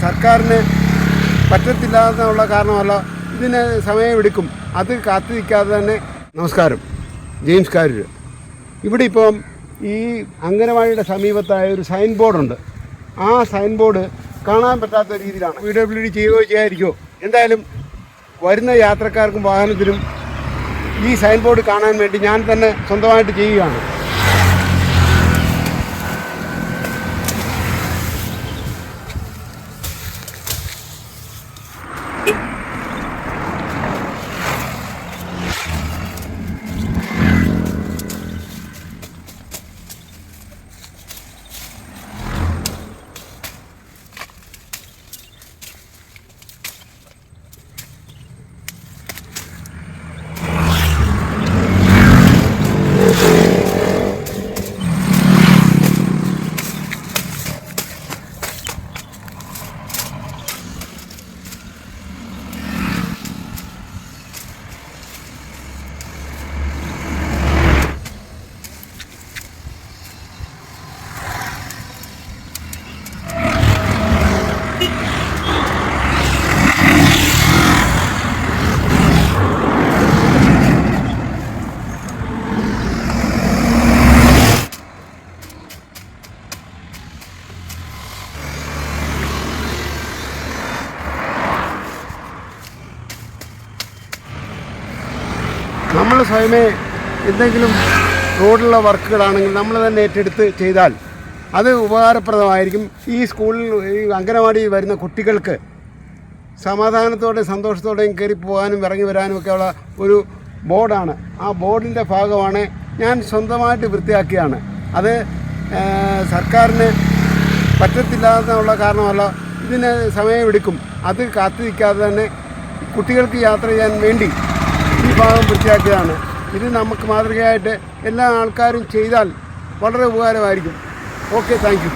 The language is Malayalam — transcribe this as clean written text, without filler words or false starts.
സർക്കാരിന് പറ്റത്തില്ല എന്നുള്ള കാരണമല്ല, ഇതിന് സമയമെടുക്കും. അത് കാത്തു നിൽക്കാതെ തന്നെ. നമസ്കാരം, ജെയിംസ് കാരൂർ. ഇവിടെ ഇപ്പം ഈ അംഗനവാടിയുടെ സമീപത്തായ ഒരു സൈൻ ബോർഡുണ്ട്. ആ സൈൻ ബോർഡ് കാണാൻ പറ്റാത്ത രീതിയിലാണ്. PWD ചെയ്യുകയോ ചെയ്യാതിരിക്കുമോ, എന്തായാലും വരുന്ന യാത്രക്കാർക്കും വാഹനത്തിനും ഈ സൈൻ ബോർഡ് കാണാൻ വേണ്ടി ഞാൻ തന്നെ സ്വന്തമായിട്ട് ചെയ്യുകയാണ്. നമ്മൾ സ്വയമേ എന്തെങ്കിലും റോഡിലുള്ള വർക്കുകളാണെങ്കിൽ നമ്മൾ തന്നെ ഏറ്റെടുത്ത് ചെയ്താൽ അത് ഉപകാരപ്രദമായിരിക്കും. ഈ സ്കൂളിൽ, ഈ അംഗനവാടിയിൽ വരുന്ന കുട്ടികൾക്ക് സമാധാനത്തോടെയും സന്തോഷത്തോടെയും കയറി പോകാനും ഇറങ്ങി വരാനും ഒക്കെയുള്ള ഒരു ബോർഡാണ്. ആ ബോർഡിൻ്റെ ഭാഗമാണ് ഞാൻ സ്വന്തമായിട്ട് വൃത്തിയാക്കിയാണ്. അത് സർക്കാരിന് പറ്റത്തില്ല എന്നുള്ള കാരണമല്ല, ഇതിന് സമയമെടുക്കും. അത് കാത്തു നിൽക്കാതെ തന്നെ കുട്ടികൾക്ക് യാത്ര ചെയ്യാൻ വേണ്ടി ഈ ഭാഗം വൃത്തിയാക്കിയതാണ്. ഇത് നമുക്ക് മാതൃകയായിട്ട് എല്ലാ ആൾക്കാരും ചെയ്താൽ വളരെ ഉപകാരമായിരിക്കും. Okay, thank you.